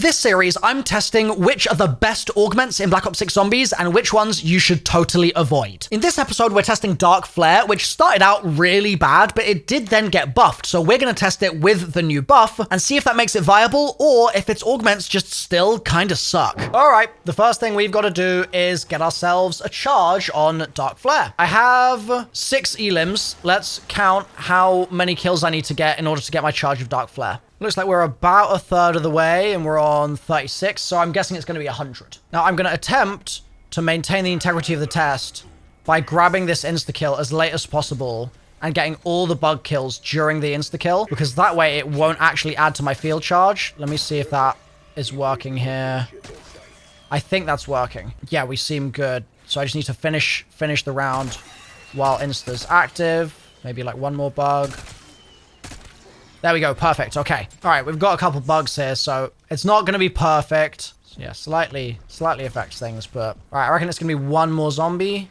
this series, I'm testing which are the best augments in Black Ops 6 Zombies and which ones you should totally avoid. In this episode, we're testing Dark Flare, which started out really bad, but it did then get buffed. So we're going to test it with the new buff and see if that makes it viable or if its augments just still kind of suck. All right, the first thing we've got to do is get ourselves a charge on Dark Flare. I have 6 elims. Let's count how many kills I need to get in order to get my charge of Dark Flare. Looks like we're about a third of the way and we're on 36, so I'm guessing it's going to be 100. Now, I'm going to attempt to maintain the integrity of the test by grabbing this insta-kill as late as possible and getting all the bug kills during the insta-kill, because that way it won't actually add to my field charge. Let me see if that is working here. I think that's working. Yeah, we seem good. So I just need to finish the round while insta's active. Maybe like one more bug. There we go. Perfect. Okay. All right. We've got a couple bugs here, so it's not going to be perfect. So yeah, slightly affects things, but all right. I reckon it's going to be one more zombie.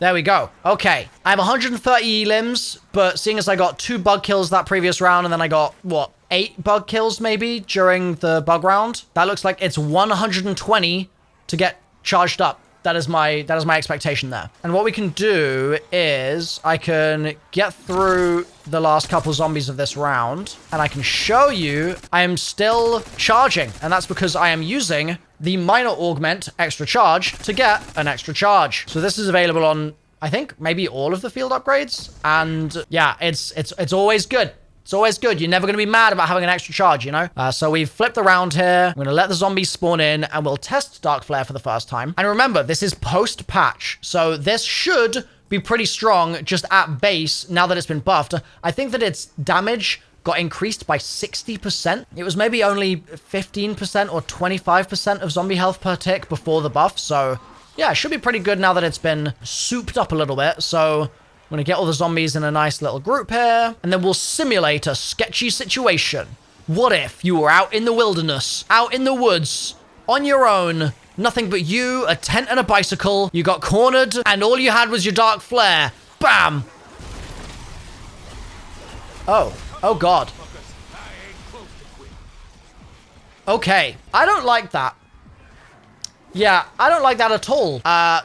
There we go. Okay. I have 130 elims, but seeing as I got 2 bug kills that previous round, and then I got, what, 8 bug kills maybe during the bug round, that looks like it's 120 to get charged up. That is my expectation there. And what we can do is I can get through the last couple zombies of this round and I can show you I am still charging. And that's because I am using the minor augment extra charge to get an extra charge. So this is available on, I think, maybe all of the field upgrades. And yeah, it's always good. It's always good. You're never going to be mad about having an extra charge, you know? So we've flipped around here. I'm going to let the zombies spawn in and we'll test Dark Flare for the first time. And remember, this is post-patch. So this should be pretty strong just at base now that it's been buffed. I think that its damage got increased by 60%. It was maybe only 15% or 25% of zombie health per tick before the buff. So yeah, it should be pretty good now that it's been souped up a little bit. So I'm going to get all the zombies in a nice little group here, and then we'll simulate a sketchy situation. What if you were out in the wilderness, out in the woods, on your own, nothing but you, a tent and a bicycle, you got cornered, and all you had was your Dark Flare. Bam! Oh God. Okay, I don't like that. Yeah, I don't like that at all.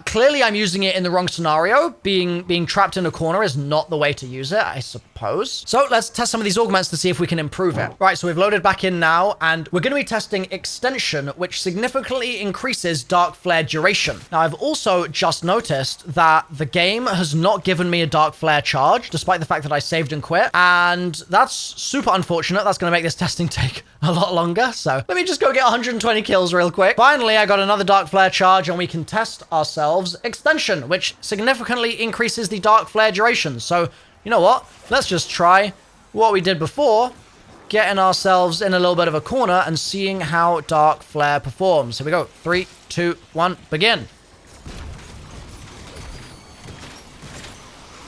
Clearly I'm using it in the wrong scenario. Being trapped in a corner is not the way to use it, I suppose. So let's test some of these augments to see if we can improve it. Right, so we've loaded back in now, and we're going to be testing Extension, which significantly increases Dark Flare duration. Now, I've also just noticed that the game has not given me a Dark Flare charge, despite the fact that I saved and quit, and that's super unfortunate. That's going to make this testing take a lot longer, so let me just go get 120 kills real quick. Finally, I got another Dark Flare charge, and we can test ourselves Extension, which significantly increases the Dark Flare duration. So, you know what? Let's just try what we did before, getting ourselves in a little bit of a corner and seeing how Dark Flare performs. Here we go. 3, 2, 1, begin.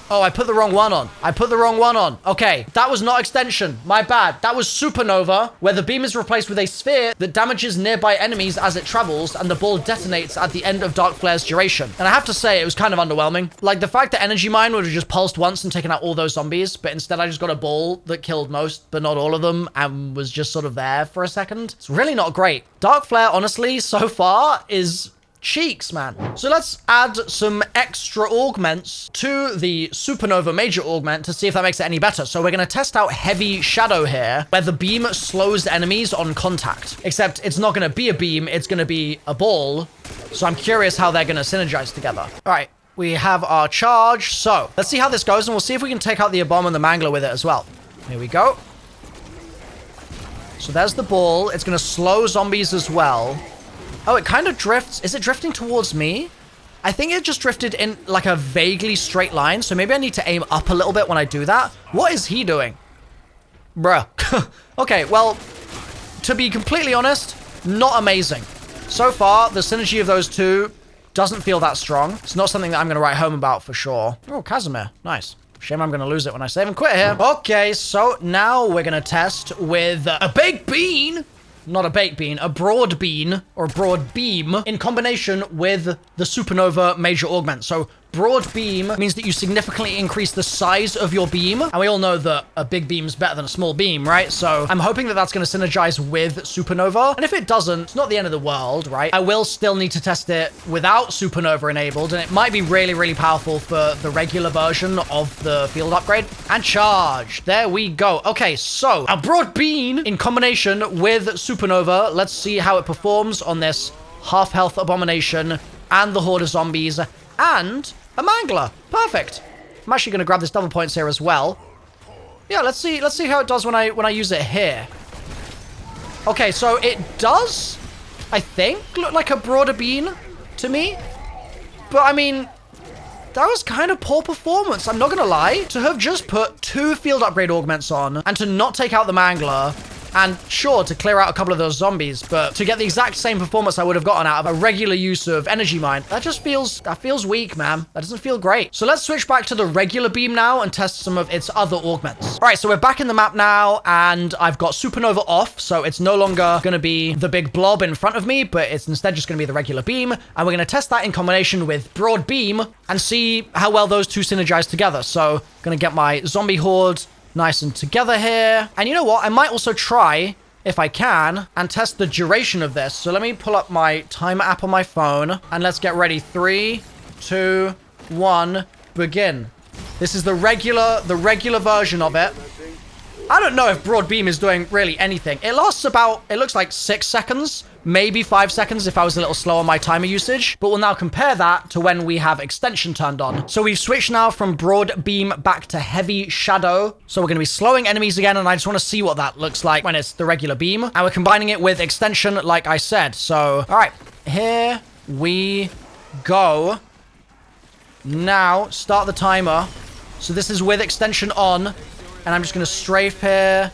Oh, I put the wrong one on. Okay, that was not Extension. My bad. That was Supernova, where the beam is replaced with a sphere that damages nearby enemies as it travels, and the ball detonates at the end of Dark Flare's duration. And I have to say, it was kind of underwhelming. Like, the fact that Energy Mine would have just pulsed once and taken out all those zombies, but instead I just got a ball that killed most, but not all of them, and was just sort of there for a second. It's really not great. Dark Flare, honestly, so far, is cheeks, man. So let's add some extra augments to the Supernova Major Augment to see if that makes it any better. So we're going to test out Heavy Shadow here, where the beam slows enemies on contact. Except it's not going to be a beam, it's going to be a ball. So I'm curious how they're going to synergize together. All right, we have our charge. So let's see how this goes, and we'll see if we can take out the bomb and the mangler with it as well. Here we go. So there's the ball. It's going to slow zombies as well. Oh, it kind of drifts. Is it drifting towards me? I think it just drifted in like a vaguely straight line. So maybe I need to aim up a little bit when I do that. What is he doing? Bruh. Okay, well, to be completely honest, not amazing. So far, the synergy of those two doesn't feel that strong. It's not something that I'm going to write home about for sure. Oh, Casimir. Nice. Shame I'm going to lose it when I save and quit here. Okay, so now we're going to test with a baked bean. Not a baked bean, a broad bean or broad beam in combination with the Supernova Major Augment. So broad beam means that you significantly increase the size of your beam. And we all know that a big beam is better than a small beam, right? So I'm hoping that that's going to synergize with supernova. And if it doesn't, it's not the end of the world, right? I will still need to test it without supernova enabled. And it might be really, really powerful for the regular version of the field upgrade. And charge. There we go. Okay, so a broad beam in combination with supernova. Let's see how it performs on this half health abomination and the horde of zombies and a mangler. Perfect. I'm actually going to grab this double points here as well. Yeah, let's see how it does when I use it here. Okay, so it does, I think, look like a broader beam to me. But I mean, that was kind of poor performance, I'm not gonna lie. To have just put 2 field upgrade augments on and to not take out the mangler, and sure, to clear out a couple of those zombies, but to get the exact same performance I would have gotten out of a regular use of energy mine, that feels weak, man. That doesn't feel great. So let's switch back to the regular beam now and test some of its other augments. All right, so we're back in the map now, and I've got supernova off, so it's no longer gonna be the big blob in front of me, but it's instead just gonna be the regular beam, and we're gonna test that in combination with broad beam and see how well those two synergize together. So gonna get my zombie horde nice and together here. And you know what? I might also try, if I can, and test the duration of this. So let me pull up my timer app on my phone and let's get ready. 3, 2, 1, begin. This is the regular version of it. I don't know if broad beam is doing really anything. It lasts about, it looks like 6 seconds, maybe 5 seconds if I was a little slow on my timer usage. But we'll now compare that to when we have extension turned on. So we've switched now from broad beam back to heavy shadow. So we're going to be slowing enemies again, and I just want to see what that looks like when it's the regular beam. And we're combining it with extension like I said. So, all right, here we go. Now, start the timer. So this is with extension on. And I'm just going to strafe here.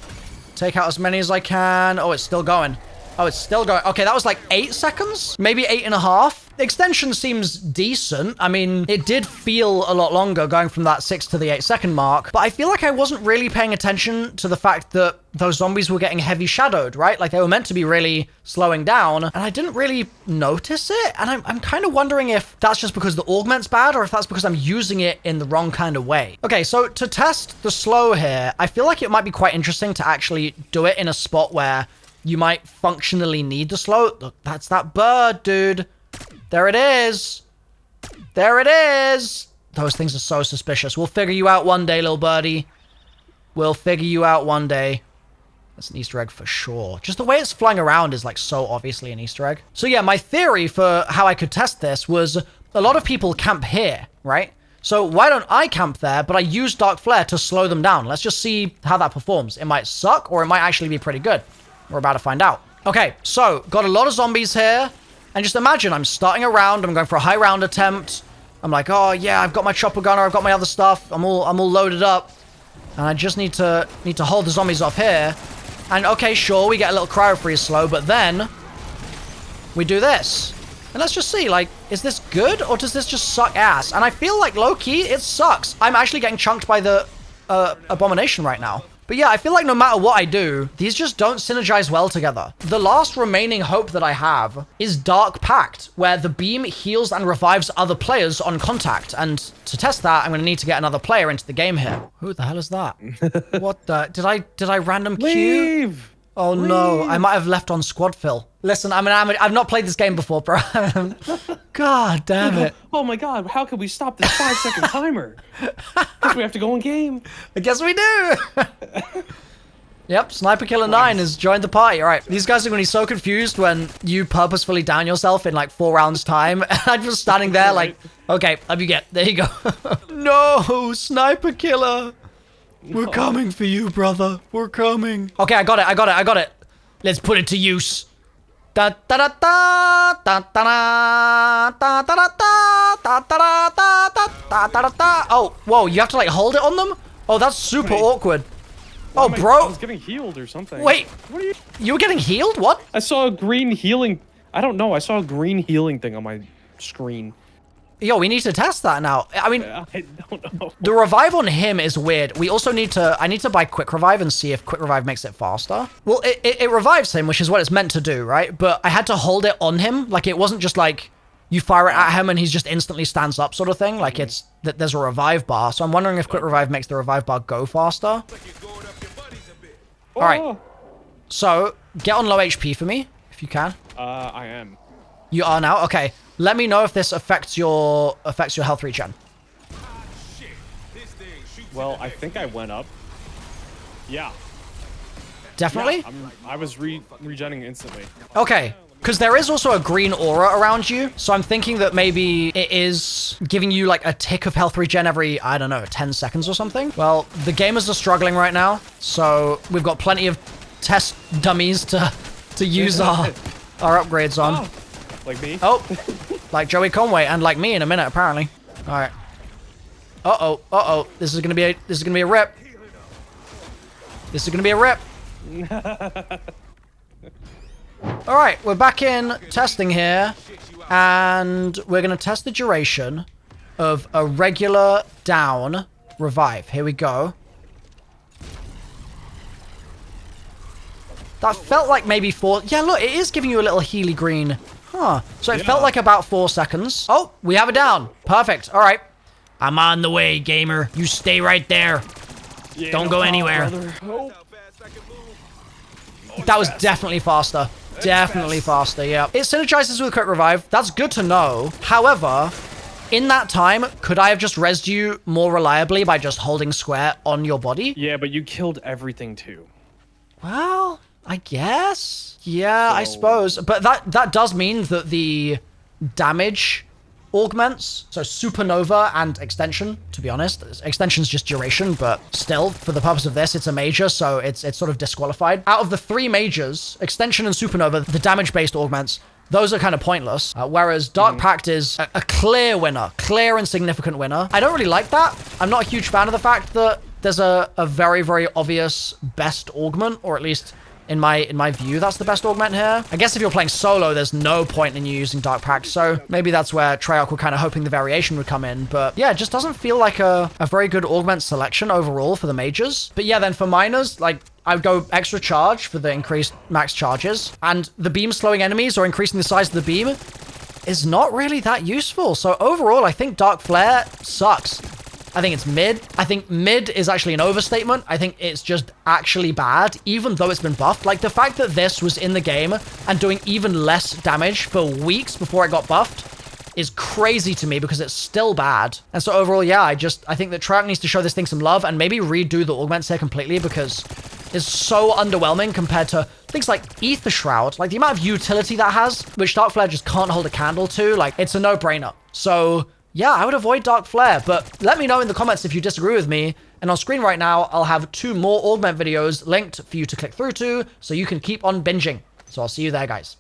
Take out as many as I can. Oh, it's still going. Oh, it's still going. Okay, that was like 8 seconds. Maybe 8.5. The extension seems decent. I mean, it did feel a lot longer going from that 6 to the 8 second mark. But I feel like I wasn't really paying attention to the fact that those zombies were getting heavy shadowed, right? Like they were meant to be really slowing down. And I didn't really notice it. And I'm kind of wondering if that's just because the augment's bad or if that's because I'm using it in the wrong kind of way. Okay, so to test the slow here, I feel like it might be quite interesting to actually do it in a spot where you might functionally need the slow. Look, that's that bird, dude. There it is. There it is. Those things are so suspicious. We'll figure you out one day, little birdie. We'll figure you out one day. That's an Easter egg for sure. Just the way it's flying around is like so obviously an Easter egg. So yeah, my theory for how I could test this was a lot of people camp here, right? So why don't I camp there, but I use Dark Flare to slow them down. Let's just see how that performs. It might suck or it might actually be pretty good. We're about to find out. Okay, so got a lot of zombies here. And just imagine I'm starting a round. I'm going for a high round attempt. I'm like, oh yeah, I've got my chopper gunner. I've got my other stuff. I'm all loaded up. And I just need to hold the zombies off here. And okay, sure, we get a little cryo freeze slow, but then we do this. And let's just see, like, is this good or does this just suck ass? And I feel like low-key, it sucks. I'm actually getting chunked by the abomination right now. But yeah, I feel like no matter what I do, these just don't synergize well together. The last remaining hope that I have is Dark Pact, where the beam heals and revives other players on contact. And to test that, I'm going to need to get another player into the game here. Who the hell is that? What the? Did I random queue? Leave! Oh no, I might have left on squad fill. Listen, I've not played this game before, bro. God damn it. Oh my god, how can we stop this 5-second timer? Guess we have to go in game. I guess we do. Yep, Sniper Killer 9 has joined the party. All right, these guys are going to be so confused when you purposefully down yourself in like 4 rounds time. And I'm just standing there like, okay, up you get. There you go. No, Sniper Killer. We're coming for you, brother. We're coming. Okay, I got it. Let's put it to use. Da da da da da da da da da da da da da da da da. Oh, whoa! You have to like hold it on them. Oh, that's super awkward. Oh, bro. I was getting healed or something. Wait, what are you? You were getting healed? What? I saw a green healing. I don't know. I saw a green healing thing on my screen. Yo, we need to test that now. I mean, I don't know. The revive on him is weird. We also need to, I need to buy quick revive and see if quick revive makes it faster. Well, it revives him, which is what it's meant to do, right? But I had to hold it on him. Like, it wasn't just like you fire it at him and he just instantly stands up sort of thing. Like it's, that there's a revive bar. So I'm wondering if quick revive makes the revive bar go faster. All right. So get on low HP for me if you can. I am. You are now? Okay. Let me know if this affects your health regen. Well, I think I went up. Yeah. Definitely? Yeah, I was regenning instantly. Okay. Because there is also a green aura around you, so I'm thinking that maybe it is giving you like a tick of health regen every, I don't know, 10 seconds or something. Well, the gamers are struggling right now, so we've got plenty of test dummies to use our upgrades on. Oh, like me? Oh, like Joey Conway and like me in a minute, apparently. All right. Uh-oh. This is gonna be a rip. This is gonna be a rip. All right, we're back in testing here, and we're gonna test the duration of a regular down revive. Here we go. That felt like maybe 4. Yeah, look, it is giving you a little Healy green. Huh. So it felt like about 4 seconds. Oh, we have it down. Perfect. All right. I'm on the way, gamer. You stay right there. Yeah, Don't go anywhere. Oh. That was definitely faster. Definitely faster, yeah. It synergizes with quick revive. That's good to know. However, in that time, could I have just rezzed you more reliably by just holding square on your body? Yeah, but you killed everything too. Well, I guess. Yeah, I suppose. But that does mean that the damage augments, so supernova and extension, to be honest. Extension's just duration, but still, for the purpose of this, it's a major, so it's sort of disqualified. Out of the 3 majors, extension and supernova, the damage-based augments, those are kind of pointless. Whereas Dark Pact is a clear winner, clear and significant winner. I don't really like that. I'm not a huge fan of the fact that there's a very, very obvious best augment, or at least in my view, that's the best augment here. I guess if you're playing solo, there's no point in you using Dark Pact, so maybe that's where Treyarch were kind of hoping the variation would come in. But yeah, it just doesn't feel like a very good augment selection overall for the majors. But yeah, then for minors, like, I would go extra charge for the increased max charges, and the beam slowing enemies or increasing the size of the beam is not really that useful. So overall, I think Dark Flare sucks. I think it's mid. I think mid is actually an overstatement. I think it's just actually bad, even though it's been buffed. Like, the fact that this was in the game and doing even less damage for weeks before it got buffed is crazy to me because it's still bad. And so overall, yeah, I think that Treyarch needs to show this thing some love and maybe redo the augments here completely because it's so underwhelming compared to things like Aether Shroud. Like, the amount of utility that has, which Dark Flare just can't hold a candle to, like, it's a no-brainer. So yeah, I would avoid Dark Flare, but let me know in the comments if you disagree with me. And on screen right now, I'll have 2 more augment videos linked for you to click through to, so you can keep on binging. So I'll see you there, guys.